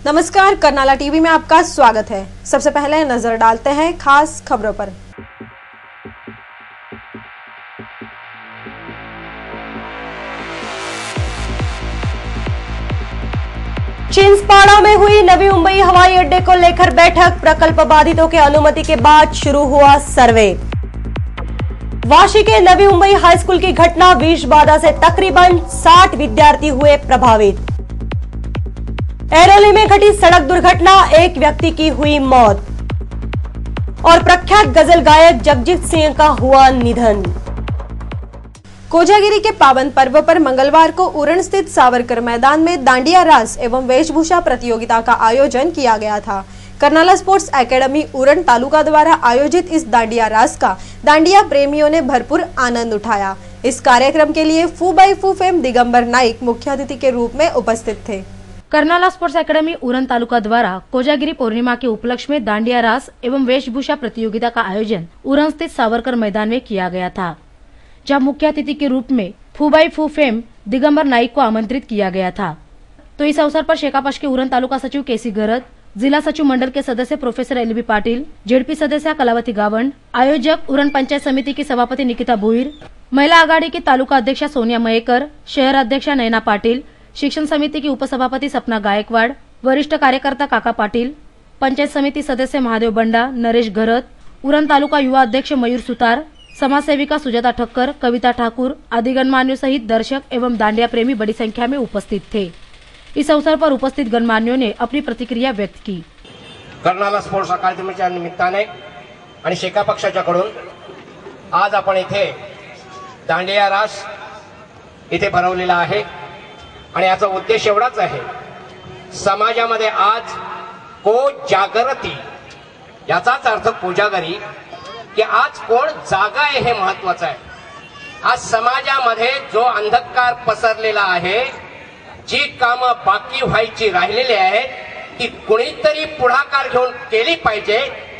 नमस्कार, कर्नाला टीवी में आपका स्वागत है। सबसे पहले नजर डालते हैं खास खबरों पर। चिंसपाड़ा में हुई नवी मुंबई हवाई अड्डे को लेकर बैठक। प्रकल्प बाधितों के अनुमति के बाद शुरू हुआ सर्वे। वाशी के नवी मुंबई हाई स्कूल की घटना, विष बाधा से तकरीबन 60 विद्यार्थी हुए प्रभावित। ऐरोली में घटी सड़क दुर्घटना, एक व्यक्ति की हुई मौत। और प्रख्यात गजल गायक जगजीत सिंह का हुआ निधन। कोजागिरी के पावन पर्व पर मंगलवार को उरण स्थित सावरकर मैदान में दांडिया रास एवं वेशभूषा प्रतियोगिता का आयोजन किया गया था। कर्नाला स्पोर्ट्स एकेडमी उरण तालुका द्वारा आयोजित इस दांडिया रास का दांडिया प्रेमियों ने भरपूर आनंद उठाया। इस कार्यक्रम के लिए फू बाई फू फेम दिगंबर नाइक मुख्य अतिथि के रूप में उपस्थित थे। कर्नाला स्पोर्ट्स एकेडमी उरण तालुका द्वारा कोजागिरी पूर्णिमा के उपलक्ष्य में दांडिया रास एवं वेशभूषा प्रतियोगिता का आयोजन उरण स्थित सावरकर मैदान में किया गया था, जहां मुख्य अतिथि के रूप में फू बाई फू फेम दिगंबर नाइक को आमंत्रित किया गया था। तो इस अवसर पर शेकापश के उरण तालुका सचिव केसी गरद, जिला सचिव मंडल के सदस्य प्रोफेसर एलबी पाटिल, जेडपी सदस्य कलावती गावंड, आयोजक उरण पंचायत समिति की सभापति निकिता भोईर, महिला आघाड़ी की तालुका अध्यक्षा सोनिया मयेकर, शहर अध्यक्षा नयना पाटिल, शिक्षण समिति की उपसभापति सपना गायकवाड़, वरिष्ठ कार्यकर्ता काका पाटिल, पंचायत समिति सदस्य महादेव बंडा, नरेश घरत, उरण तालुका युवा अध्यक्ष मयूर सुतार, समाज सेविका सुजाता ठक्कर, कविता ठाकुर आदि गणमान्यों सहित दर्शक एवं दांडिया प्रेमी बड़ी संख्या में उपस्थित थे। इस अवसर पर उपस्थित गणमान्यों ने अपनी प्रतिक्रिया व्यक्त की। कर्नाला स्पोर्ट्स अकादमीच्या निमित्ताने आणि शेका पक्षाच्याकडून आज आपण इथे दांडिया रास इथे भरवलेला आहे आणि याचा उद्देश एवढाच आहे, समाजामध्ये आज को जागृती, याचाच अर्थ कोजागरी, की आज कोण जागा आहे हे महत्त्वाचं आहे। आज समाजामध्ये जो अंधकार पसरलेला आहे, जी कामं बाकी व्हायची राहिलेली आहेत, ती कुणीतरी पुढाकार घेऊन केली पाहिजे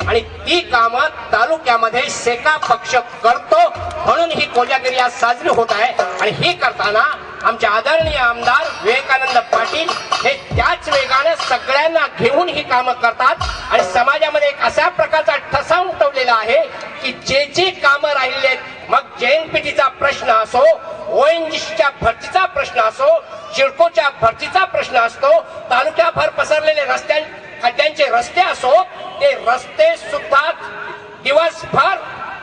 आणि ती कामं तालुक्यामध्ये शेका पक्ष करतो, म्हणून ही कोजागिरी आज साजरी होत आहे। आणि ही करताना आमचे आदरणीय आमदार विवेकानंद पाटील हे त्याच वेगाने सगळ्यांना घेऊन ही कामं करतात आणि समाजामध्ये एक अशा प्रकारचा ठसा उमटवलेला आहे की जे कामं राहिलेली आहेत, मग जेएनपीटीचा प्रश्न असो, ओएनजीसीच्या भरतीचा प्रश्न असो, शिडकोच्या भरतीचा प्रश्न असतो, तालुक्याभर पसरलेले खड्ड्यांचे रस्ते असो, ते रस्ते सुद्धा दिवसभर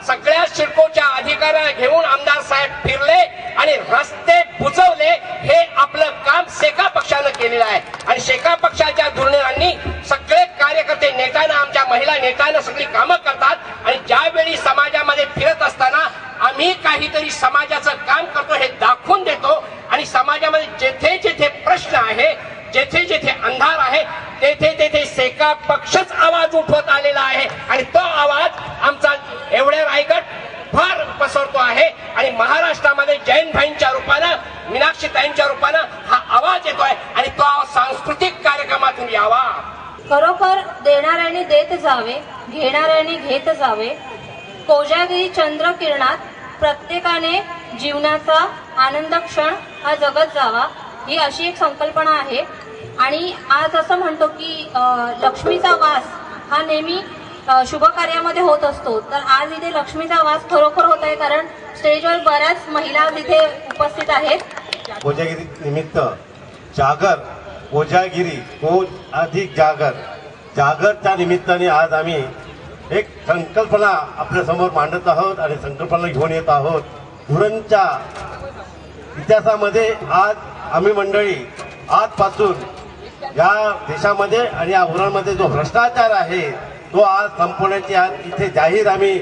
सगळ्या शिडकोच्या अधिकाऱ्यांना घेऊन आमदार साहेब फिरले आणि रस्ते बुजवले। हे आपलं काम शेका पक्षानं केलेलं आहे आणि शेका पक्षाच्या धोरणांनी सगळे कार्यकर्ते नेत्यांना, आमच्या महिला नेत्यांना सगळी कामं करतात आणि ज्यावेळी समाजामध्ये फिरत असताना आम्ही काहीतरी समाजाचं काम करतो हे दाखवून देतो आणि समाजामध्ये जेथे जेथे प्रश्न आहे, जेथे जेथे अंधार आहे, तेथे तेथे शेका पक्षच आवाज उठवत आलेला आहे आणि तो आवाज आमचा एवढ्या रायगड भर पसरतो आहे आणि महाराष्ट्रामध्ये जैन भाईंच्या रूपानं, मीनाक्षीताईंच्या रूपानं हा आवाज येतोय आणि तो सांस्कृतिक कार्यक्रमातून यावा। खरोखर देणाऱ्यांनी देत जावे, घेणाऱ्यांनी घेत जावे। कोजागिरी चंद्र किरणात प्रत्येकाने जीवनाचा आनंद क्षण हा जगत जावा, ही अशी एक संकल्पना आहे। आणि आज असं म्हणतो की लक्ष्मीचा वास हा नेहमी शुभ कार्यामध्ये होत असतो, तर आज इथे लक्ष्मीचा वास खरोखर होत आहे, कारण स्टेजवर बऱ्याच महिला तिथे उपस्थित आहेत। कोजागिरी निमित्त जागर, कोजागिरी को अधिक जागरच्या निमित्ताने आज आम्ही एक संकल्पना आपल्या समोर मांडत आहोत आणि संकल्पना घेऊन येत आहोत। उरणच्या इतिहासामध्ये आज आम्ही मंडळी आजपासून या देशामध्ये आणि या उरणमध्ये जो भ्रष्टाचार आहे तो आज संपवण्याची आज इथे जाहीर आम्ही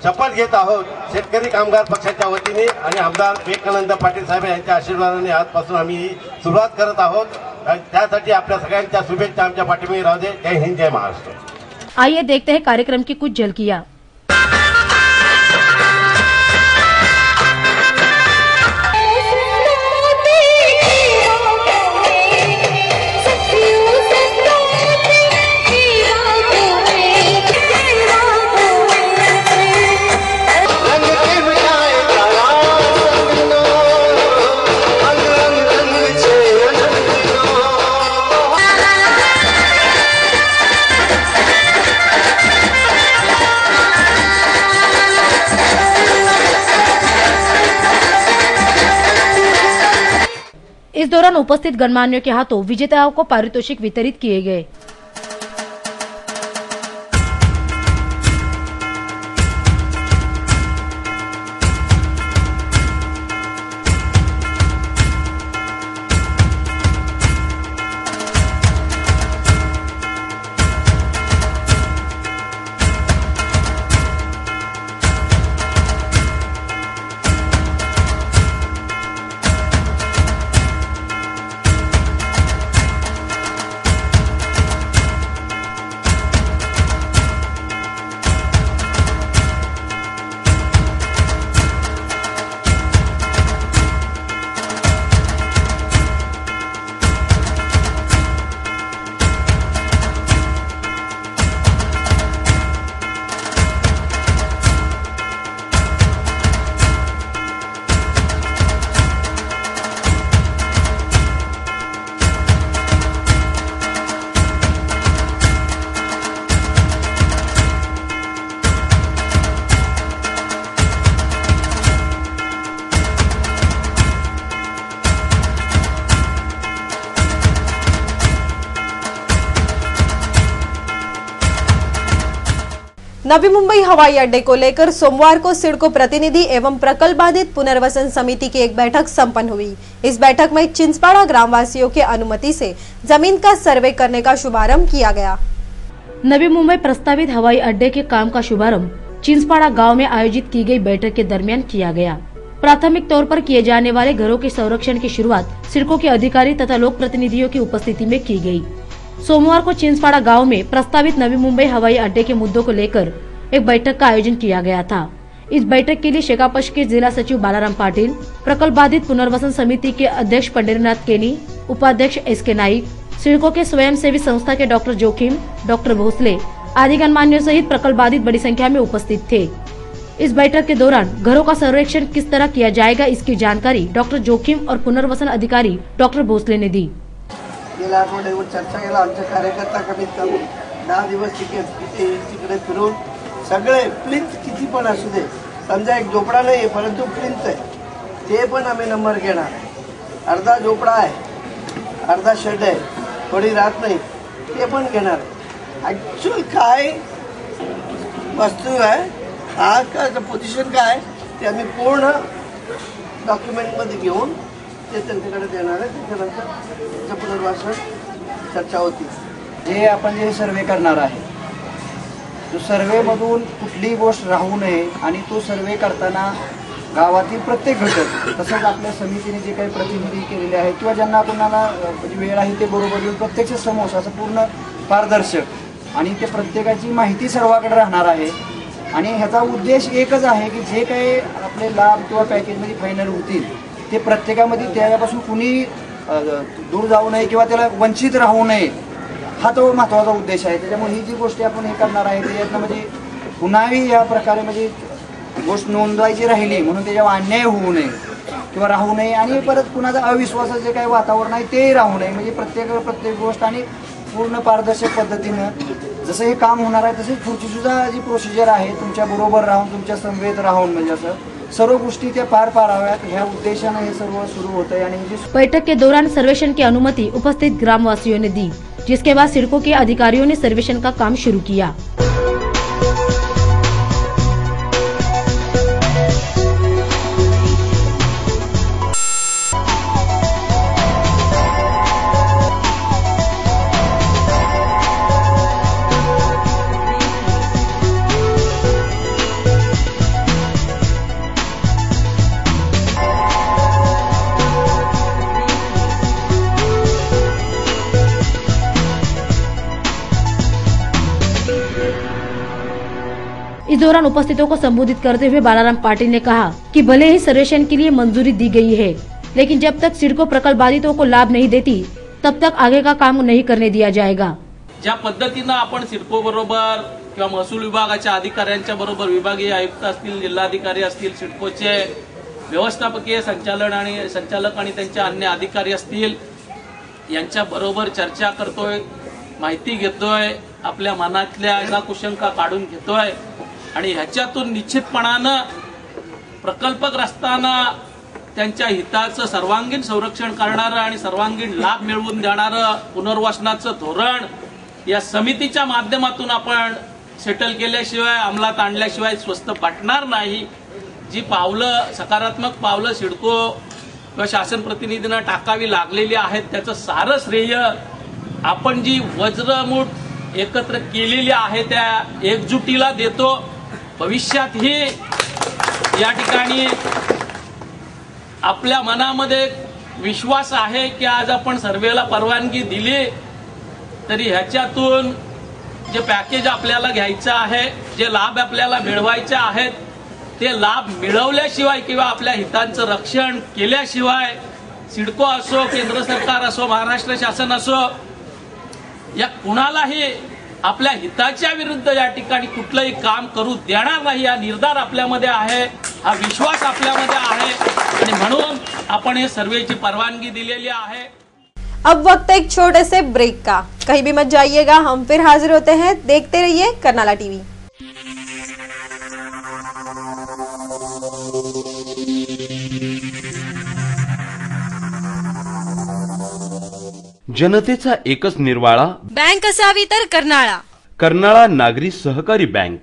शपथ घेत आहोत शेतकरी कामगार पक्षाच्या वतीने आणि आमदार विवेकानंद पाटील साहेब यांच्या आशीर्वादाने आजपासून आम्ही सुरुवात करत आहोत। त्यासाठी आपल्या सगळ्यांच्या शुभेच्छा आमच्या पाठीमागे राहू दे। जय हिंद, जय महाराष्ट्र। आइए देखते हैं कार्यक्रम की कुछ झलकियां। दौरान उपस्थित गणमान्यों के हाथों विजेताओं को पारितोषिक वितरित किए गए। नवी मुंबई हवाई अड्डे को लेकर सोमवार को सिडको प्रतिनिधि एवं प्रकल्प बाधित पुनर्वसन समिति की एक बैठक संपन्न हुई। इस बैठक में चिंचपाड़ा ग्रामवासियों की अनुमति से जमीन का सर्वे करने का शुभारंभ किया गया। नवी मुंबई प्रस्तावित हवाई अड्डे के काम का शुभारंभ चिंचपाड़ा गांव में आयोजित की गई बैठक के दरमियान किया गया। प्राथमिक तौर पर किए जाने वाले घरों के संरक्षण की शुरुआत सिडको के अधिकारी तथा लोक प्रतिनिधियों की उपस्थिति में की गई। सोमवार को चिंचपाड़ा गांव में प्रस्तावित नवी मुंबई हवाई अड्डे के मुद्दों को लेकर एक बैठक का आयोजन किया गया था। इस बैठक के लिए शेकापक्ष के जिला सचिव बालाराम पाटिल, प्रकल्प बाधित पुनर्वसन समिति के अध्यक्ष पंडेरीनाथ केनी, उपाध्यक्ष एस.के. नाइक, सिडको के स्वयंसेवी संस्था के डॉक्टर जोखिम, डॉक्टर भोसले आदि गणमान्यों सहित प्रकल्प बाधित बड़ी संख्या में उपस्थित थे। इस बैठक के दौरान घरों का सर्वेक्षण किस तरह किया जाएगा, इसकी जानकारी डॉक्टर जोखिम और पुनर्वसन अधिकारी डॉक्टर भोसले ने दी। गेल्या आठवड्यावर चर्चा केला। आमचे कार्यकर्ता कमीत कमी 10 दिवस तिकडे फिरून सगळे प्लिंथ किती पण असू दे, समजा एक झोपडा नाही परंतु प्लिंथ आहे ते पण आम्ही नंबर घेणार। अर्धा झोपडा आहे, अर्धा शेड आहे, थोडी रात नाही ते पण घेणार। ऍक्च्युअल काय वस्तू आहे, आज का पोझिशन काय ते आम्ही पूर्ण डॉक्युमेंट मध्ये घेऊन ते त्यांच्याकडे देणार आहे। त्याच्यानंतर त्याचं पुनर्वासन चर्चा होती। जे आपण जे सर्वे करणार आहे, तो सर्वे मधून कुठलीही गोष्ट राहू नये आणि तो सर्वे करताना गावातील प्रत्येक घटक तसंच आपल्या समितीने जे काही प्रतिनिधी केलेले आहेत किंवा ज्यांना कोणाला वेळ आहे ते बरोबर येऊन प्रत्यक्ष समोर असं पूर्ण पारदर्शक आणि ते प्रत्येकाची माहिती सर्वांकडे राहणार आहे। आणि ह्याचा उद्देश एकच आहे की जे काही आपले लाभ किंवा पॅकेजमध्ये फायनल होतील ते प्रत्येकामध्ये त्यापासून कुणी दूर जाऊ नये किंवा त्याला वंचित राहू नये, हा तो महत्त्वाचा उद्देश आहे। त्याच्यामुळे ही जी गोष्टी आपण हे करणार आहे त्याच्यातनं म्हणजे पुन्हाही या प्रकारे म्हणजे गोष्ट नोंदवायची राहिली म्हणून त्याच्यावर अन्याय होऊ नये किंवा राहू नये आणि परत कुणाचा अविश्वासाचं जे काही वातावरण आहे ते राहू नये। म्हणजे प्रत्येक गोष्ट आणि पूर्ण पारदर्शक पद्धतीनं जसं हे काम होणार आहे तसेच पुढची सुद्धा जी प्रोसिजर आहे तुमच्या बरोबर राहून तुमच्या समवेत राहून म्हणजे असं सर्व गोष्टी त्या पार पाडाव्यात ह्या उद्देशाने हे सर्व सुरू होतं। आणि बैठक के दौरान सर्वेक्षण की अनुमति उपस्थित ग्रामवासियों ने दी, जिसके बाद सिडको के अधिकारियों ने सर्वेक्षण का काम शुरू किया। इस दौरान उपस्थितों को संबोधित करते हुए बालाराम पाटिल ने कहा कि भले ही सर्वेक्षण के लिए मंजूरी दी गई है, लेकिन जब तक सिडको प्रकल्प बाधितों को लाभ नहीं देती तब तक आगे का काम नहीं करने दिया जाएगा। ज्या पद्धतीनं आपण सिडको बरोबर किंवा महसूल विभागाच्या अधिकाऱ्यांच्या बरोबर विभागीय आयुक्त असतील, जिल्हाधिकारी असतील, सिडकोचे व्यवस्थापकीय संचालक आणि त्यांचे अन्य अधिकारी असतील यांच्या बरोबर चर्चा करतोय, माहिती घेतोय, आपल्या मनातल्या कुशंका काढून घेतोय आणि ह्याच्यातून निश्चितपणानं प्रकल्पग्रस्तांना त्यांच्या हिताचं सर्वांगीण संरक्षण करणारं आणि सर्वांगीण लाभ मिळवून देणारं पुनर्वसनाचं धोरण या समितीच्या माध्यमातून आपण सेटल केल्याशिवाय, अंमलात आणल्याशिवाय स्वस्त वाटणार नाही. जी पावलं, सकारात्मक पावलं सिडको किंवा शासन प्रतिनिधींना टाकावी लागलेली आहेत, त्याचं सारं श्रेय आपण जी वज्रमूठ एकत्र केलेली आहे त्या एकजुटीला देतो. भविष्यातही या ठिकाणी आपल्या मनामध्ये विश्वास आहे की आज आपण सर्वेला परवानगी दिली तरी ह्याच्यातून जे पॅकेज आपल्याला घ्यायचं आहे, जे लाभ आपल्याला मिळवायचे आहेत, ते लाभ मिळवल्याशिवाय किंवा आपल्या हितांचं रक्षण केल्याशिवाय सिडको असो, केंद्र सरकार असो, महाराष्ट्र शासन असो, या कुणालाही आपल्या हिताच्या विरुद्ध या ठिकाणी कुठलंही काम करू देणार नाही. हा निर्धार आपल्यामध्ये आहे, हा विश्वास आपल्यामध्ये आहे आणि म्हणून आपण हे सर्वेची परवानगी दिलेली आहे. अब वक्त एक छोटे से ब्रेक का, कहीं भी मत जाइएगा, हम फिर हाजिर होते हैं. देखते रहिए कर्नाला टीवी. जनतेचा एकच निर्वाळा, बँक असावी तर कर्नाळा. कर्नाळा नागरी सहकारी बँक.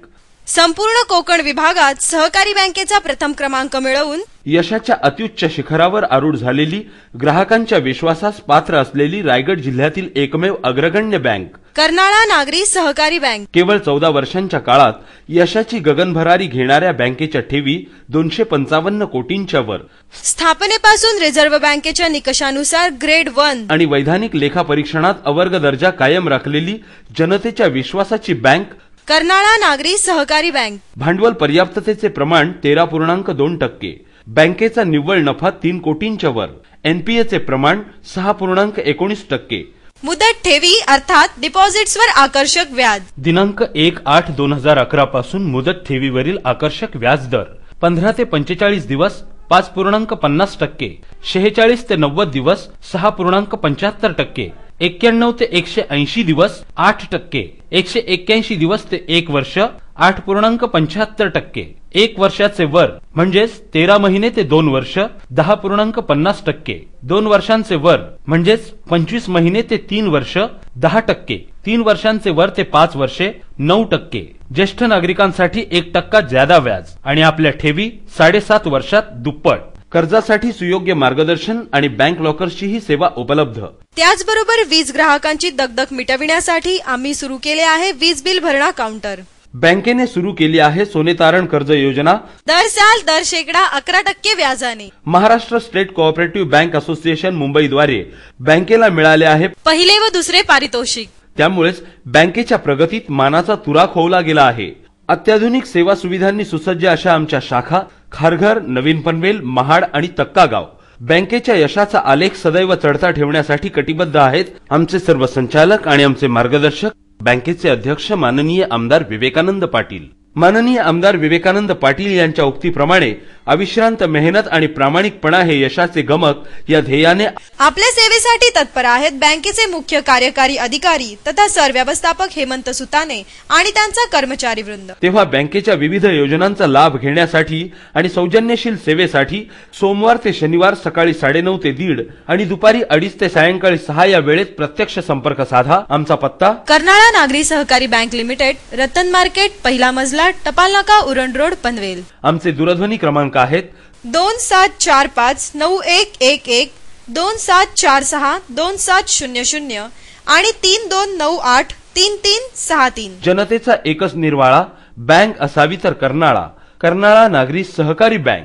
संपूर्ण कोकण विभागात सहकारी बँकेचा प्रथम क्रमांक मिळवून यशाच्या अत्युच्च शिखरावर आरूढ झालेली, ग्राहकांच्या विश्वासास पात्र असलेली रायगड जिल्ह्यातील एकमेव अग्रगण्य बँक कर्नाळा नागरी सहकारी बँक. केवळ 14 वर्षांच्या काळात यशाची गगनभरारी घेणाऱ्या बँकेच्या ठेवी 255 कोटींच्या वर. स्थापनेपासून रिझर्व्ह बँकेच्या निकषानुसार ग्रेड 1 आणि वैधानिक लेखा परीक्षणात अवर्ग दर्जा कायम राखलेली जनतेच्या विश्वासाची बँक कर्नाळा नागरी सहकारी बँक. भांडवल पर्याप्ततेचे प्रमाण 13.2%. बँकेचा निव्वळ नफा 3 कोटींच्या वर. एनपीएचे प्रमाण 6.19%. मुदत ठेवी अर्थात डिपॉझिट्सवर आकर्षक व्याज. दिनांक 1/8/2011 पासून मुदत ठेवीवरील आकर्षक व्याज दर 15 ते 45 दिवस 5.50%, 46 ते 90 दिवस 6.75%, 91 ते 180 दिवस 8%, 181 दिवस ते 1 वर्ष 8.75%, 1 वर्षाचे वर म्हणजेच 13 महिने ते 2 वर्ष 10.50%, 2 वर्षांचे वर म्हणजेच 25 महिने ते 3 वर्ष 10%, 3 वर्षांचे वर ते 5 वर्षे 9%, ज्येष्ठ नागरिकांसाठी 1% ज्यादा व्याज आणि आपल्या ठेवी 7.5 वर्षात दुप्पट. कर्जासाठी सुयोग्य मार्गदर्शन आणि बँक लॉकर्सची ही सेवा उपलब्ध. त्याचबरोबर वीज ग्राहकांची दगदग मिटविण्यासाठी आम्ही सुरू केले आहे वीज बिल भरणा काउंटर. बँकेने सुरू केली आहे सोने तारण कर्ज योजना. दर साल दर शेकडा 11% व्याजाने. Maharashtra state cooperative bank association मुंबईद्वारे बँकेला मिळाले आहे पहिले व दुसरे पारितोषिक. त्यामुळेच बँकेच्या प्रगतीत मानाचा तुरा खोवला गेला आहे. अत्याधुनिक सेवा सुविधांनी सुसज्ज अशा आमच्या शाखा खारघर, नवीन पनवेल, महाड आणि तक्कागाव बँकेच्या यशाचा आलेख सदैव चढता ठेवण्यासाठी कटिबद्ध आहेत. आमचे सर्व संचालक आणि आमचे मार्गदर्शक बँकेचे अध्यक्ष माननीय आमदार विवेकानंद पाटील. माननीय आमदार विवेकानंद पाटील यांच्या उक्तीप्रमाणे अविश्रांत मेहनत आणि प्रामाणिकपणा हे यशाचे गमक या ध्येयाने आपल्या सेवेसाठी तत्पर आहेत बँकेचे मुख्य कार्यकारी अधिकारी तथा सरव्यवस्थापक हेमंत सुताने आणि त्यांचा कर्मचारी वृंद. तेव्हा बँकेच्या विविध योजनांचा लाभ घेण्यासाठी आणि सौजन्यशील सेवेसाठी सोमवार ते शनिवार सकाळी 9:30 ते 1:30 आणि दुपारी 2:30 ते सायंकाळी 6 या वेळेत प्रत्यक्ष संपर्क साधा. आमचा पत्ता कर्नाळा नागरी सहकारी बँक लिमिटेड, रतन मार्केट, पहिला मजला, टपाल नाका, उरण रोड, पनवेल. आमचे दूरध्वनी क्रमांक आहेत 27459111, 27462700 आणि 32983363. जनतेचा एकच निर्वाळा, बँक असावी तर कर्नाळा. कर्नाळा नागरी सहकारी बँक.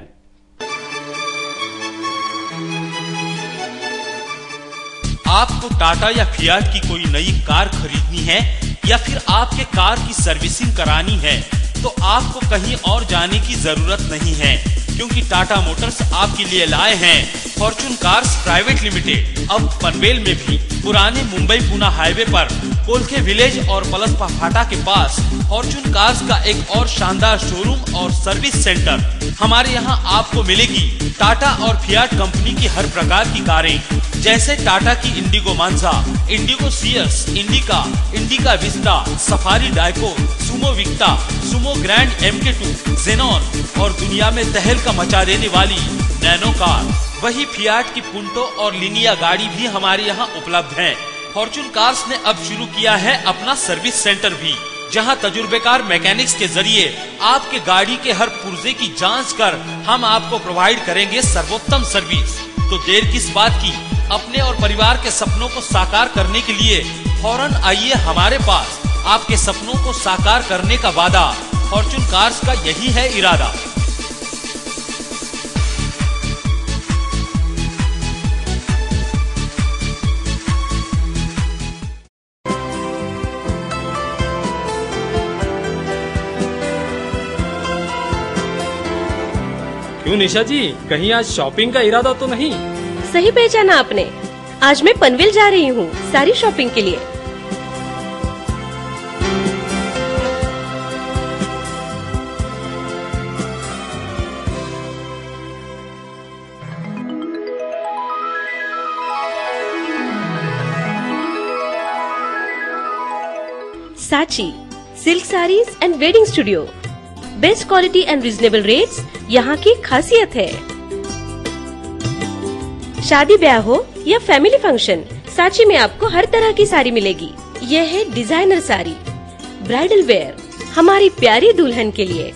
आपको टाटा या फियाट की कोई नई कार खरीदनी है या फिर आपके कार की सर्विसिंग करानी है तो आपको कहीं और जाने की जरूरत नहीं है, क्योंकि टाटा मोटर्स आपके लिए लाए हैं फॉर्चून कार्स प्राइवेट लिमिटेड. अब पनवेल में भी पुराने मुंबई पुणे हाईवे पर कोलखे विलेज और पलसपा फाटा के पास फॉर्चून कार्स का एक और शानदार शोरूम और सर्विस सेंटर. हमारे यहाँ आपको मिलेगी टाटा और फियाट कंपनी की हर प्रकार की कारें, जैसे टाटा की इंडिगो मांझा, इंडिगो सियर्स, Indica, Indica Vista, Safari Dicor, Sumo Victa, Sumo Grand MK2, Xenon और दुनिया में तहलका मचा देने वाली नैनो कार। वही फियाट की पुंटो और लिनिया गाड़ी भी हमारे यहाँ उपलब्ध है। फॉर्चून कार्स ने अब शुरू किया है अपना सर्विस सेंटर भी, जहां तजुर्बेकार मैकेनिक्स के जरिए आपके गाड़ी के हर पुर्जे की जांच कर हम आपको प्रोवाइड करेंगे सर्वोत्तम सर्विस। तो देर किस बात की, अपने और परिवार के सपनों को साकार करने के लिए फौरन आइए हमारे पास। आपके सपनों को साकार करने का वादा फॉर्चून कार्स का यही है इरादा। क्यों निशा जी, कहीं आज शॉपिंग का इरादा तो नहीं? सही पहचाना आपने, आज मैं पनवेल जा रही हूँ सारी शॉपिंग के लिए। साची silk saris and wedding studio, best quality and reasonable rates यहाँ की खासियत है। शादी ब्याह हो या फैमिली फंक्शन, साची में आपको हर तरह की साड़ी मिलेगी। यह है डिजाइनर साड़ी, ब्राइडल वेयर हमारी प्यारी दुल्हन के लिए।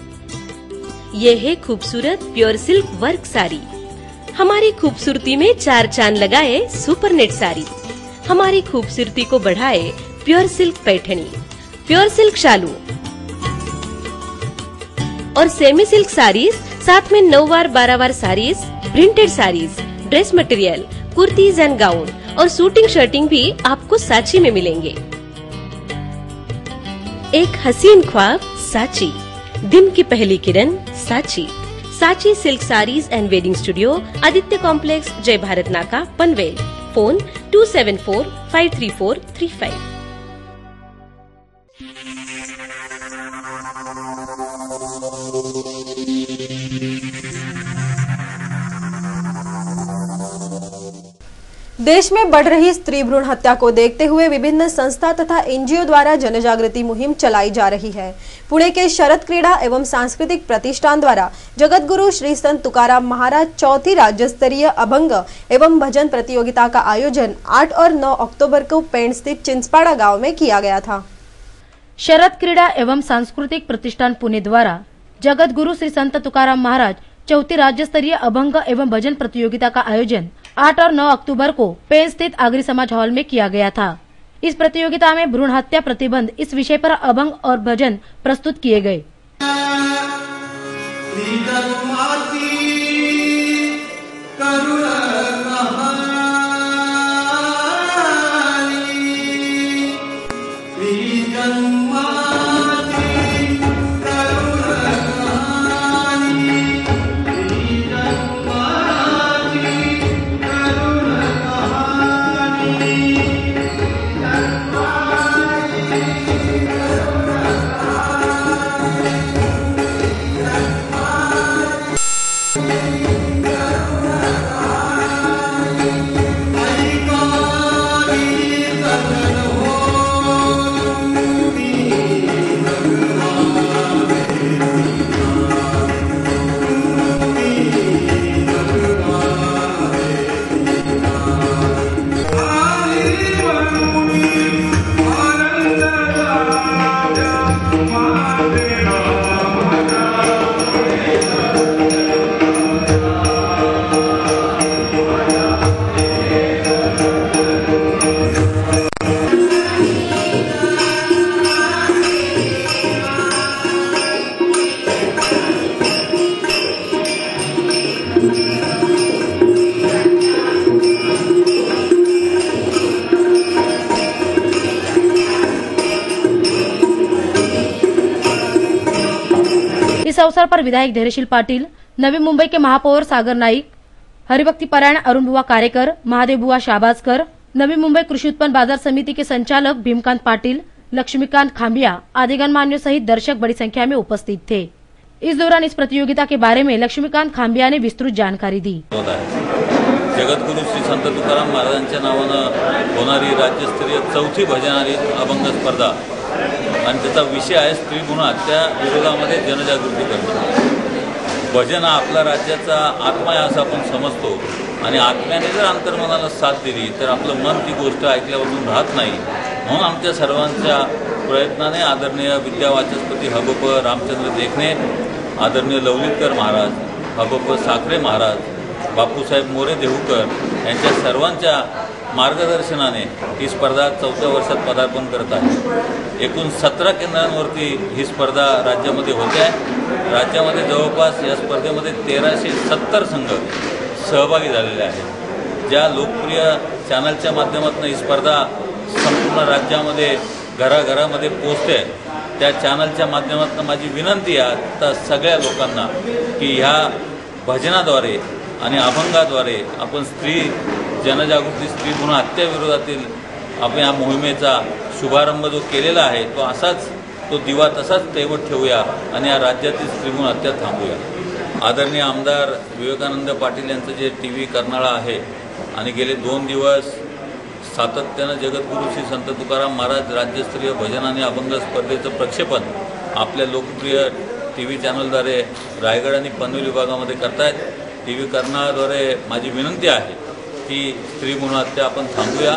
यह है खूबसूरत प्योर सिल्क वर्क साड़ी, हमारी खूबसूरती में चार चांद लगाए सुपर नेट साड़ी। हमारी खूबसूरती को बढ़ाए pure silk Paithani, pure silk शालू और सेमी सिल्क साड़ीज, साथ में 9 वार 12 वार saris, printed saris, dress material, kurtis and gown और सूटिंग शर्टिंग भी आपको साची में मिलेंगे। एक हसीन ख्वाब साची, दिन की पहली किरण साची। साची silk saris and wedding studio, Aditya complex, जय भारत नाका, पनवेल। फोन 27453435। देश में बढ़ रही स्त्री भ्रूण हत्या को देखते हुए विभिन्न संस्था तथा NGO द्वारा जनजागृति मुहिम चलाई जा रही है। पुणे के शरद क्रीड़ा एवं सांस्कृतिक प्रतिष्ठान द्वारा जगत गुरु श्री संत तुकाराम महाराज चौथी राज्य स्तरीय अभंग एवं भजन प्रतियोगिता का आयोजन 8 और 9 अक्टूबर को पेंड स्थित चिंचपाड़ा गाँव में किया गया था। शरद क्रीड़ा एवं सांस्कृतिक प्रतिष्ठान पुणे द्वारा जगत गुरु श्री संत तुकाराम महाराज चौथी राज्य स्तरीय अभंग एवं भजन प्रतियोगिता का आयोजन 8 और 9 अक्टूबर को पेंड स्थित आगरी समाज हॉल में किया गया था। इस प्रतियोगिता में भ्रूण हत्या प्रतिबंध इस विषय पर अभंग और भजन प्रस्तुत किए गए। इस अवसर पर विधायक धैर्यशील पाटिल, नवी मुंबई के महापौर सागर नाईक, हरिभक्ति परायण अरुण बुआ कारेकर, महादेव बुआ शाहबाजकर, नवी मुंबई कृषि उत्पन्न बाजार समिति के संचालक भीमकांत पाटिल, लक्ष्मीकांत खांबिया आदि गणमान्यों सहित दर्शक बड़ी संख्या में उपस्थित थे। इस दौरान इस प्रतियोगिता के बारे में लक्ष्मीकांत खांबिया ने विस्तृत जानकारी दी। जगद्गुरू श्री संत तुकाराम महाराजांच्या नावानं होणारी राज्यस्तरीय 4थी भजनारी अभंग स्पर्धा आणि त्याचा विषय आहे स्त्री भ्रूण हत्या विरोधामध्ये जनजागृती करणे। भजन हा आपला राज्याचा आत्मा आहे असं आपण समजतो आणि आत्म्याने जर अंतर्मनाला साथ दिली तर आपलं मन ती गोष्ट ऐकल्यापासून राहत नाही। म्हणून आमच्या सर्वांच्या प्रयत्नाने आदरणीय विद्यावाचस्पती हबप रामचंद्र देखणे, आदरणीय लवलीकर महाराज, हबप साखरे महाराज, बापूसाहेब मोरे देहूकर यांच्या सर्वांच्या मार्गदर्शनाने ही स्पर्धा 4थ्या वर्षात पदार्पण करत आहे। एकूण 17 केंद्रांवरती ही स्पर्धा राज्यामध्ये होते आहे। राज्यामध्ये जवळपास या स्पर्धेमध्ये 1370 संघ सहभागी झालेले आहेत। ज्या लोकप्रिय चॅनलच्या माध्यमातून ही स्पर्धा संपूर्ण राज्यामध्ये घराघरामध्ये पोहोचते त्या चॅनलच्या माध्यमातून माझी विनंती आहे आता सगळ्या लोकांना की ह्या भजनाद्वारे आणि अभंगाद्वारे आपण स्त्री जनजागृती स्त्री भ्रूण हत्या विरोधातील आपण या मोहिमेचा शुभारंभ जो केलेला आहे तो असाच तो दिवा तसाच तेवत ठेवूया आणि या राज्यातील स्त्री भ्रूण हत्या थांबूया। आदरणीय आमदार विवेकानंद पाटील यांचं जे TV कर्नाळा आहे आणि गेले 2 दिवस सातत्यानं जगद्गुरू श्री संत तुकाराम महाराज राज्यस्तरीय भजन आणि अभंग स्पर्धेचं प्रक्षेपण आपल्या लोकप्रिय TV चॅनलद्वारे रायगड आणि पनवेल विभागामध्ये करतायत। TV कर्नाळाद्वारे माझी विनंती आहे की स्त्री भ्रूण हत्या आपण थांबूया।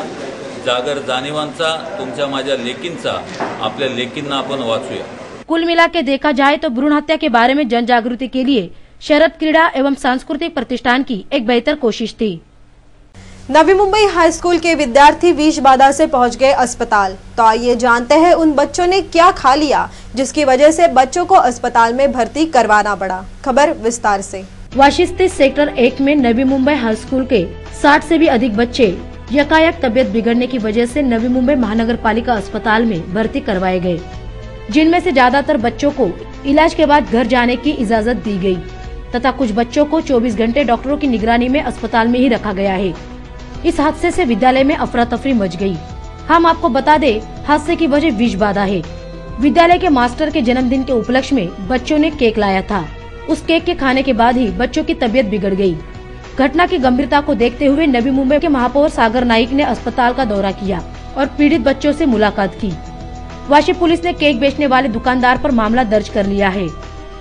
जागर जाणीवांचा तुमच्या माझ्या लेकींचा आपल्या लेकींना आपण वाचूया। कुल मिला के देखा जाए तो भ्रूण हत्या के बारे में जन जागृति के लिए शरद क्रीड़ा एवं सांस्कृतिक प्रतिष्ठान की एक बेहतर कोशिश थी। नवी मुंबई हाई स्कूल के विद्यार्थी विष बाधा से पहुंच गए अस्पताल। तो आइए जानते हैं उन बच्चों ने क्या खा लिया जिसकी वजह से बच्चों को अस्पताल में भर्ती करवाना पड़ा। खबर विस्तार से। वाशी स्थित सेक्टर 1 में नवी मुंबई हाई स्कूल के 60 से भी अधिक बच्चे यकायक तबियत बिगड़ने की वजह से नवी मुंबई महानगर पालिका अस्पताल में भर्ती करवाए गए, जिनमें से ज्यादातर बच्चों को इलाज के बाद घर जाने की इजाजत दी गई तथा कुछ बच्चों को 24 घंटे डॉक्टरों की निगरानी में अस्पताल में ही रखा गया है। इस हादसे से विद्यालय में अफरा तफरी मच गई। हम आपको बता दें, हादसे की वजह विष बाधा है। विद्यालय के मास्टर के जन्मदिन के उपलक्ष्य में बच्चों ने केक लाया था। उस केक के खाने के बाद ही बच्चों की तबीयत बिगड़ गई। घटना की गंभीरता को देखते हुए नवी मुंबई के महापौर सागर नाइक ने अस्पताल का दौरा किया और पीड़ित बच्चों से मुलाकात की। वाशी पुलिस ने केक बेचने वाले दुकानदार पर मामला दर्ज कर लिया है।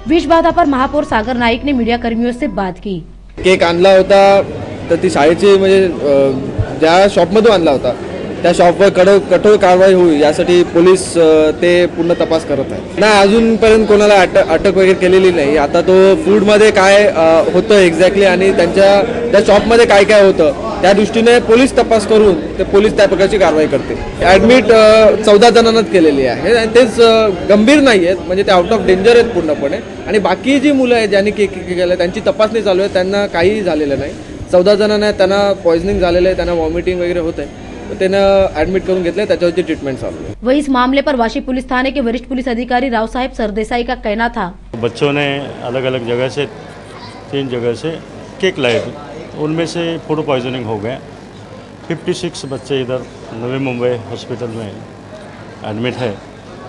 विष बाधा पर महापौर सागर नाइक ने मीडिया कर्मियों से बात की। केक आणला होता तर ती शाळेची म्हणजे ज्या शॉपमधून आणला होता त्या शॉपवर कठोर कारवाई होईल यासाठी पोलीस ते पूर्ण तपास करत आहेत। नाही अजूनपर्यंत कोणाला अटक वगैरे केलेली नाही। आता तो फूडमध्ये काय होतं एक्झॅक्टली आणि त्यांच्या त्या शॉपमध्ये काय काय होतं त्या दृष्टीने पोलीस तपास करून ते पोलीस त्या प्रकारची कारवाई करते। ॲडमिट 14 जणांनाच केलेली आहे आणि तेच गंभीर नाही आहेत, म्हणजे ते आउट ऑफ डेंजर आहेत पूर्णपणे। आणि बाकी जी मुलं आहेत ज्यांनी केक केलं त्यांची तपासणी चालू आहे, त्यांना काही झालेलं नाही। 14 जणांना त्यांना पॉइझनिंग झालेलं आहे, त्यांना वॉमिटिंग वगैरे होत आहे, एडमिट करून घेतले, त्याच्यावरची ट्रीटमेंट चालू है। वही इस मामले पर वाशी पुलिस थाने के वरिष्ठ पुलिस अधिकारी राव साहेब सरदेसाई का कहना था, बच्चों ने अलग अलग जगह से 3 जगह से केक लाए थे, उनमें से फूड पॉइजनिंग हो गया। 56 बच्चे इधर नवी मुंबई हॉस्पिटल में एडमिट है।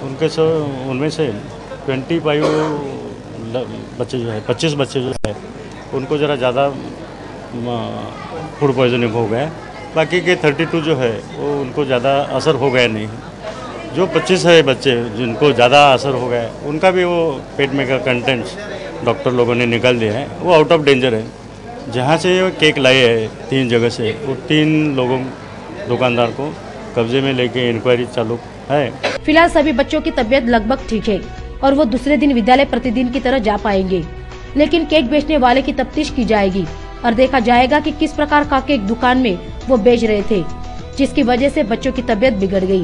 उनमें से 25 बच्चे जो है 25 बच्चे जो है उनको ज़रा ज़्यादा फूड पॉइजनिंग हो गया। बाकी के 32 जो है वो उनको ज़्यादा असर हो गया नहीं। जो 25 है बच्चे जिनको ज़्यादा असर हो गया उनका भी वो पेट में का कंटेंट्स डॉक्टर लोगों ने निकाल दिया है, वो आउट ऑफ डेंजर है। जहाँ से ये केक लाए हैं 3 जगह से, वो 3 लोगों दुकानदार को कब्जे में लेके इंक्वायरी चालू है। फिलहाल सभी बच्चों की तबीयत लगभग ठीक है और वो दूसरे दिन विद्यालय प्रतिदिन की तरह जा पाएंगे, लेकिन केक बेचने वाले की तफ्तीश की जाएगी और देखा जाएगा कि किस प्रकार का केक दुकान में वो बेच रहे थे, जिसकी वजह से बच्चों की तबीयत बिगड़ गई।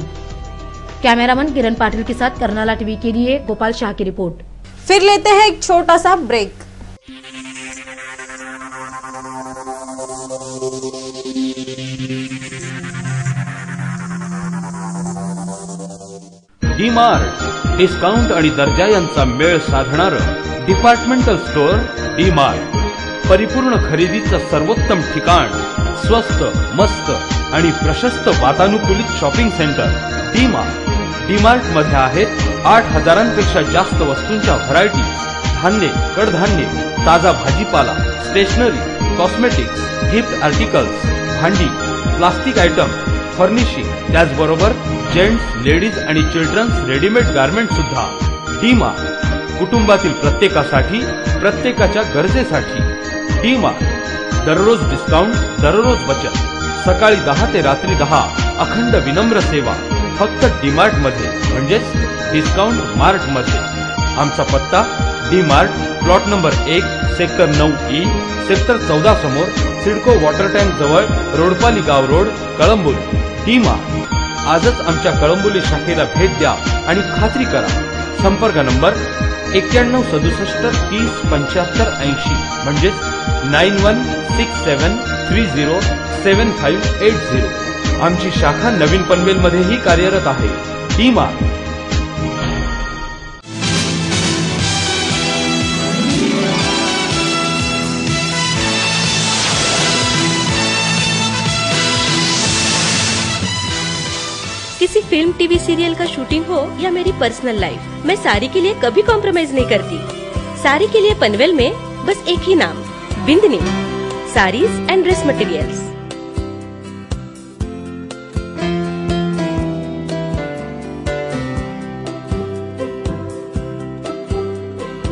कैमरामैन किरण पाटिल के साथ कर्नाला टीवी के लिए गोपाल शाह की रिपोर्ट। फिर लेते हैं एक छोटा सा ब्रेक। डी मार्ट डिस्काउंट आणि दर्जा यांचा मेळ साधणारं डिपार्टमेंटल स्टोअर डी मार्ट, परिपूर्ण खरेदीचं सर्वोत्तम ठिकाण, स्वस्त मस्त आणि प्रशस्त वातानुकूलित shopping centre D mart. D mart मध्ये आहेत 8,000पेक्षा जास्त वस्तूंच्या व्हरायटी, धान्य, कडधान्य, ताजा भाजीपाला, स्टेशनरी, कॉस्मेटिक्स, गिफ्ट आर्टिकल्स, भांडी, प्लास्टिक आयटम, फर्निशिंग, त्याचबरोबर जेंट्स, लेडीज आणि चिल्ड्रन्स रेडीमेड गारमेंट सुद्धा। डी मार्ट, कुटुंबातील प्रत्येकासाठी, प्रत्येकाच्या गरजेसाठी। डी मार्ट, दररोज डिस्काउंट, दररोज बचत, सकाळी 10 ते रात्री 10, अखंड विनम्र सेवा फक्त डी मार्ट मध्ये, म्हणजेच डिस्काउंट मार्ट मध्ये। आमचा पत्ता D mart, plot number 1, sector 9E, sector 14 समोर, सिडको वॉटर टँक जवळ, रोडपाली गाव रोड, कळंबोली। डी मार्ट, आजच आमच्या कळंबोली शाखेला भेट द्या आणि खात्री करा। संपर्क नंबर 9167 30 75 80, म्हणजेच 9167307580। आमची शाखा नवीन पनवेल मध्येही कार्यरत आहे। D mart. किसी फिल्म, टीवी सीरियल का शूटिंग हो या मेरी पर्सनल लाइफ, मैं साड़ी के लिए कभी कॉम्प्रोमाइज नहीं करती। साड़ी के लिए पनवेल में बस एक ही नाम, बिंदनी साड़ीज एंड ड्रेस मटेरियल्स।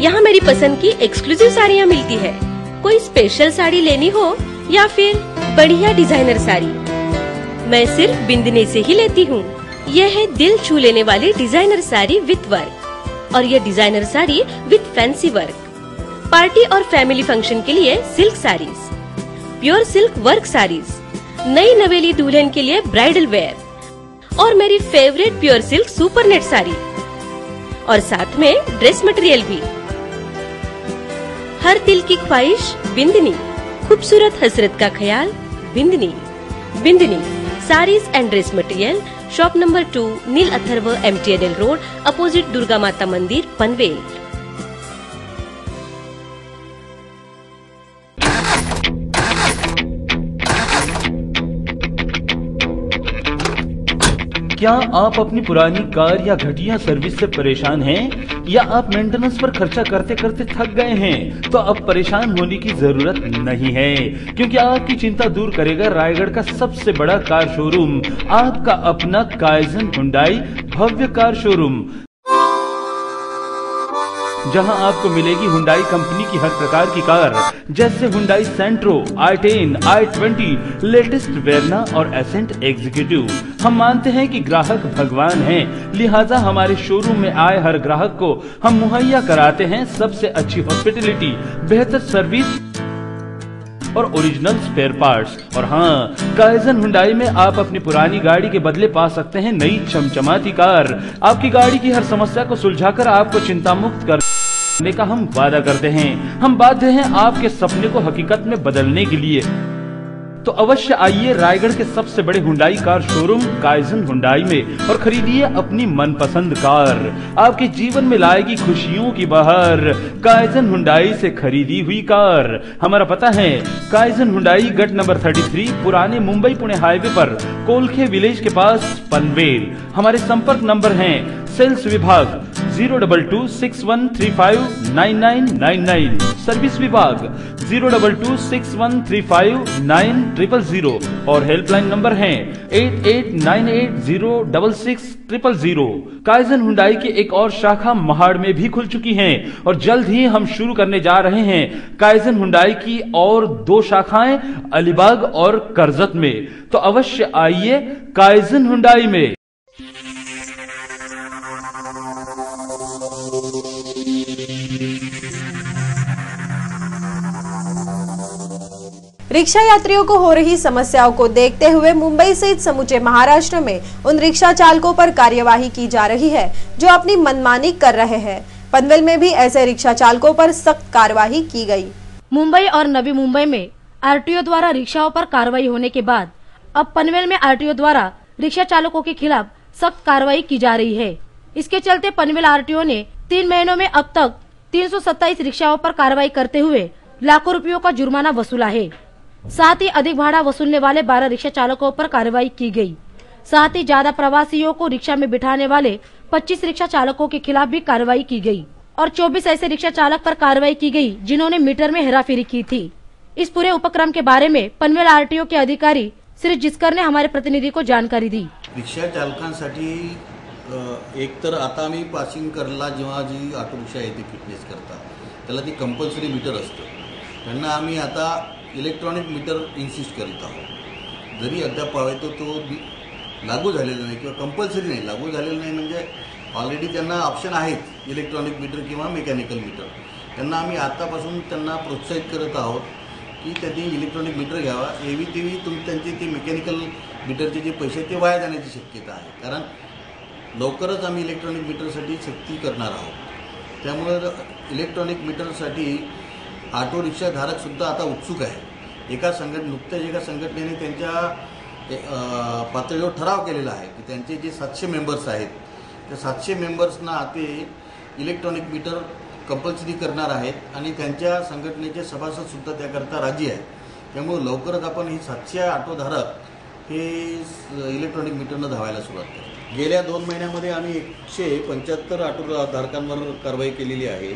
यहाँ मेरी पसंद की एक्सक्लूसिव साड़ियाँ मिलती है। कोई स्पेशल साड़ी लेनी हो या फिर बढ़िया डिजाइनर साड़ी, मैं सिर्फ बिंदनी से ही लेती हूँ। यह है दिल छू लेने वाली डिजाइनर साड़ी विथ वर्क, और यह designer sari with fancy work. Party और फैमिली फंक्शन के लिए silk saris, pure silk work saris, नई नवेली दुल्हन के लिए ब्राइडल वेयर, और मेरी favourite pure silk super net sari, और साथ में ड्रेस मटेरियल भी। हर दिल की ख्वाहिश बिंदनी, खूबसूरत हसरत का ख्याल Bindani. Bindani saris and dress material, shop number 2, Neel Atharva, MTNL road, opposite Durga Mata Mandir, Panvel. क्या आप अपनी पुरानी कार या घटिया सर्विस से परेशान हैं? या आप मेंटेनेंस पर खर्चा करते करते थक गए हैं? तो अब परेशान होने की जरूरत नहीं है, क्योंकि आपकी चिंता दूर करेगा रायगढ़ का सबसे बड़ा कार शोरूम, आपका अपना काइजन हुंडई भव्य कार शोरूम, जहां आपको मिलेगी हुंडई कंपनी की हर प्रकार की कार, जैसे हुंडई सेंट्रो, i10, i20, लेटेस्ट वेरना और एसेंट एग्जीक्यूटिव। हम मानते हैं कि ग्राहक भगवान हैं, लिहाजा हमारे शोरूम में आए हर ग्राहक को हम मुहैया कराते हैं सबसे अच्छी हॉस्पिटलिटी, बेहतर सर्विस और ओरिजिनल स्पेयर पार्ट्स। और हाँ, काइजन हुंडई में आप अपनी पुरानी गाड़ी के बदले पा सकते हैं नई चमचमाती कार। आपकी गाड़ी की हर समस्या को सुलझाकर आपको चिंता मुक्त करने का हम वादा करते हैं। हम बाध्य हैं आपके सपने को हकीकत में बदलने के लिए। तो अवश्य आइए रायगढ़ के सबसे बड़े Hyundai car showroom kaizen Hyundai में और खरीदिए अपनी मनपसंद कार। आपके जीवन में लाएगी खुशियों की बहार काइजन हुंडई से खरीदी हुई कार। हमारा पता है काइजन हुंडई, गट नंबर 33, पुराने मुंबई पुणे हाईवे पर, कोलखे विलेज के पास, पनवेल। हमारे संपर्क नंबर हैं सेल्स विभाग 02261359999, सर्विस विभाग 02261359000 और हेल्पलाइन नंबर हैं 8898066000। काइजन हुंडई की एक और शाखा महाड़ में भी खुल चुकी है और जल्द ही हम शुरू करने जा रहे हैं काइजन हुंडई की और 2 शाखाएं अलीबाग और करजत में। तो अवश्य आइए काइजन हुंडई में। रिक्शा यात्रियों को हो रही समस्याओं को देखते हुए मुंबई सहित समूचे महाराष्ट्र में उन रिक्शा चालकों पर कार्यवाही की जा रही है जो अपनी मनमानी कर रहे हैं। पनवेल में भी ऐसे रिक्शा चालकों पर सख्त कार्रवाई की गई। मुंबई और नवी मुंबई में आरटीओ द्वारा रिक्शाओं पर कार्रवाई होने के बाद अब पनवेल में आरटीओ द्वारा रिक्शा चालकों के खिलाफ सख्त कार्रवाई की जा रही है। इसके चलते पनवेल आरटीओ ने 3 महीनों में अब तक 327 रिक्शाओं पर कार्रवाई करते हुए लाखों रुपयों का जुर्माना वसूला है। साथ ही अधिक भाड़ा वसूलने वाले 12 रिक्शा चालकों पर कार्रवाई की गई। साथ ही ज्यादा प्रवासियों को रिक्शा में बिठाने वाले 25 रिक्शा चालकों के खिलाफ भी कार्रवाई की गई और 24 ऐसे रिक्शा चालक पर कार्रवाई की गई जिन्होंने मीटर में हेराफेरी की थी। इस पूरे उपक्रम के बारे में पनवेल आरटीओ के अधिकारी श्री जिस्कर ने हमारे प्रतिनिधि को जानकारी दी। रिक्षा चालकांसाठी एकतर आता आम्ही पासिंग करला जेव्हा जी ऑटो रिक्षा येते फिटनेस करता त्याला ती कंपल्सरी मीटर असतं, त्यांना आम्ही आता इलेक्ट्रॉनिक मीटर इन्सिस्ट करीत आहोत। जरी अद्याप तो लागू झालेला नाही किंवा कंपल्सरी नाही, लागू झालेलं नाही म्हणजे ऑलरेडी त्यांना ऑप्शन आहेत इलेक्ट्रॉनिक मीटर किंवा मेकॅनिकल मीटर। त्यांना आम्ही आतापासून त्यांना प्रोत्साहित करत आहोत की त्यांनी इलेक्ट्रॉनिक मीटर घ्यावा। एवी तेवी त्यांचे ते मेकॅनिकल मीटरचे जे पैसे ते वाया जाण्याची शक्यता आहे, कारण लवकरच आम्ही इलेक्ट्रॉनिक मीटरसाठी सक्ती करणार आहोत। त्यामुळे इलेक्ट्रॉनिक मीटरसाठी ऑटो रिक्षा धारकसुद्धा आता उत्सुक आहे। नुकत्याच एका संघटनेने त्यांच्या पातळीवर ठराव केलेला आहे की त्यांचे जे 700 मेंबर्स आहेत त्या 700 मेंबर्सना ते इलेक्ट्रॉनिक मीटर कंपल्सरी करणार आहेत आणि त्यांच्या संघटनेचे सभासदसुद्धा त्याकरता राजी आहेत। त्यामुळे लवकरच आपण ही 700 ऑटोधारक हे इलेक्ट्रॉनिक मीटरनं धावायला सुरुवात करू। गेल्या 2 महिन्यामध्ये आम्ही 175 ऑटोधारकांवर कारवाई केलेली आहे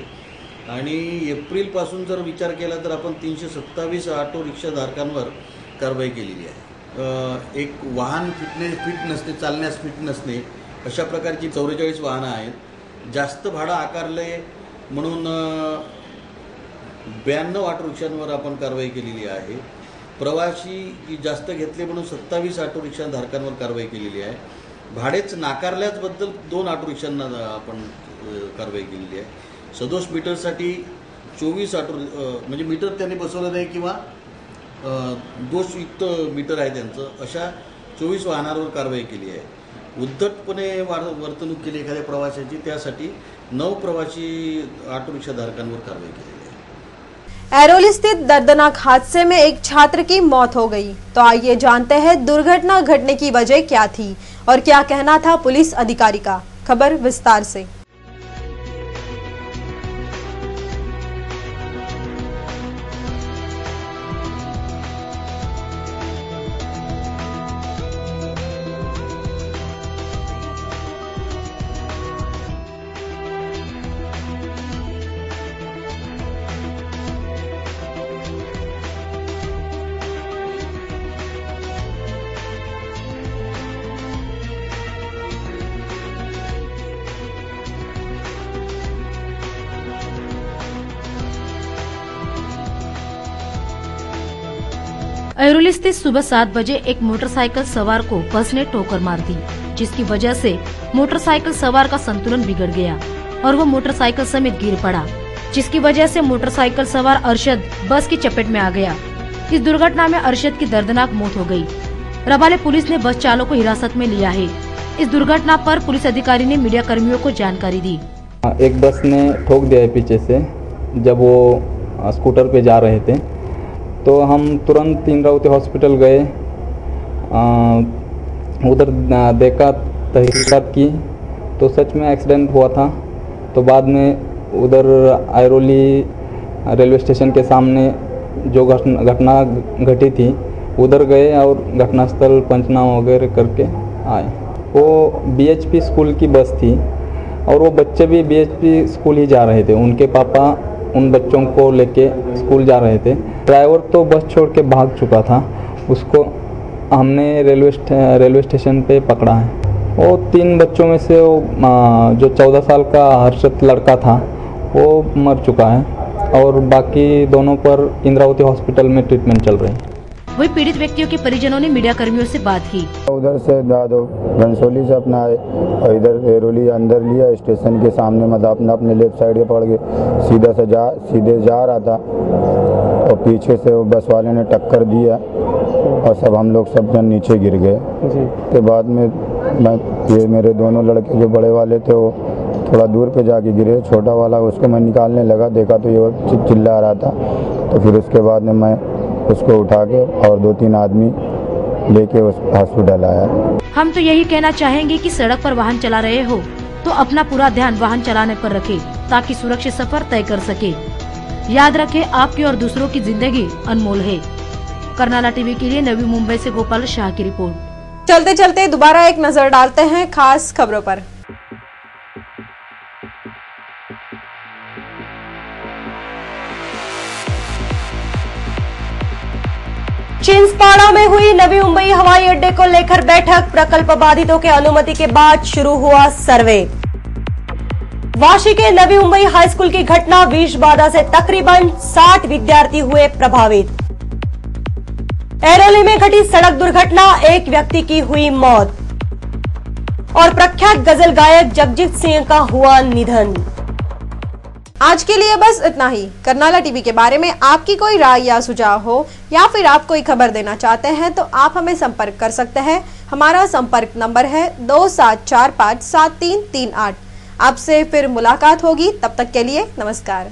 आणि एप्रिलपासून जर विचार केला तर आपण 327 ऑटो रिक्षाधारकांवर कारवाई केलेली आहे। एक वाहन फिट नसणे, चालण्यास फिट नसणे अशा प्रकारची 44 वाहनं आहेत। जास्त भाडं आकारले म्हणून 92 ऑटो रिक्षांवर आपण कारवाई केलेली आहे। प्रवासी जास्त घेतले म्हणून 27 ऑटो रिक्षाधारकांवर कारवाई केलेली आहे। भाडेच नाकारल्याबद्दल 2 ऑटो रिक्षांना आपण कारवाई केलेली आहे। सदोष मीटरसाठी 24 ऑटो म्हणजे मीटर त्यांनी बसवलं नाही किंवा दोषयुक्त मीटर आहे त्यांचं, अशा 24 वाहनांवर कारवाई केली आहे। उद्धटपणे वर्तणूक केली एखाद्या प्रवाशाची त्यासाठी 9 प्रवासी ऑटो रिक्षाधारकांवर कारवाई केली है। ऐरोली स्थित दर्दनाक हादसे में एक छात्र की मौत हो गई। तो आइए जानते हैं दुर्घटना घटने की वजह क्या थी और क्या कहना था पुलिस अधिकारी का। खबर विस्तार से। ऐरोली स्थित सुबह 7 बजे एक मोटरसाइकिल सवार को बस ने ठोकर मार दी, जिसकी वजह से मोटरसाइकिल सवार का संतुलन बिगड़ गया और वो मोटरसाइकिल समेत गिर पड़ा, जिसकी वजह से मोटरसाइकिल सवार अरशद बस की चपेट में आ गया। इस दुर्घटना में अरशद की दर्दनाक मौत हो गई। रबाले पुलिस ने बस चालक को हिरासत में लिया है। इस दुर्घटना पर पुलिस अधिकारी ने मीडिया कर्मियों को जानकारी दी। एक बस ने ठोक दिया है पीछे से जब वो स्कूटर पे जा रहे थे, तो हम तुरंत इंद्रावती हॉस्पिटल गए। उधर देखा, तहकीकात की तो सच में एक्सीडेंट हुआ था। तो बाद में उधर ऐरोली रेलवे स्टेशन के सामने जो घटना घटी थी उधर गए और घटनास्थल पंचनामा वगैरह करके आए। वो बीएचपी स्कूल की बस थी और वो बच्चे भी बीएचपी स्कूल ही जा रहे थे। उनके पापा उन बच्चों को लेके स्कूल जा रहे थे। ड्राइवर तो बस छोड़ के भाग चुका था, उसको हमने रेलवे स्टेशन पे पकड़ा है। वो 3 बच्चों में से वो जो 14 साल का हर्षद लड़का था वो मर चुका है और बाकी दोनों पर इंद्रावती हॉस्पिटल में ट्रीटमेंट चल रही है। वही पीड़ित व्यक्तियों के परिजनों ने मीडिया कर्मियों से बात की। उधर से घनसोली से अपना आए और इधर ऐरोली अंदर लिया स्टेशन के सामने, मतलब अपने लेफ्ट साइड के पड़ के सीधे जा रहा था और पीछे से वो बस वाले ने टक्कर दिया और हम लोग सब जन नीचे गिर गए। के बाद में ये मेरे दोनों लड़के जो बड़े वाले थे वो थोड़ा दूर पे जाके गिरे। छोटा वाला उसको मैं निकालने लगा, देखा तो ये चिल्ला रहा था। तो फिर उसके बाद में मैं उसको उठा के और 2-3 आदमी लेके उस हॉस्पिटल आया। हम तो यही कहना चाहेंगे कि सड़क पर वाहन चला रहे हो तो अपना पूरा ध्यान वाहन चलाने पर रखें ताकि सुरक्षित सफर तय कर सके। याद रखें, आपकी और दूसरों की जिंदगी अनमोल है। करनाला टीवी के लिए नवी मुंबई से गोपाल शाह की रिपोर्ट। चलते चलते दोबारा एक नजर डालते हैं खास खबरों पर। चिंचपाड़ा में हुई नवी मुंबई हवाई अड्डे को लेकर बैठक, प्रकल्प बाधितों के अनुमति के बाद शुरू हुआ सर्वे। वाशी के नवी मुंबई हाई स्कूल की घटना, विष बाधा से तकरीबन 60 विद्यार्थी हुए प्रभावित। ऐरोली में घटी सड़क दुर्घटना, एक व्यक्ति की हुई मौत। और प्रख्यात गजल गायक जगजीत सिंह का हुआ निधन। आज के लिए बस इतना ही। करनाला टीवी के बारे में आपकी कोई राय या सुझाव हो या फिर आप कोई खबर देना चाहते हैं तो आप हमें संपर्क कर सकते हैं। हमारा संपर्क नंबर है 27457338। आपसे फिर मुलाकात होगी, तब तक के लिए नमस्कार।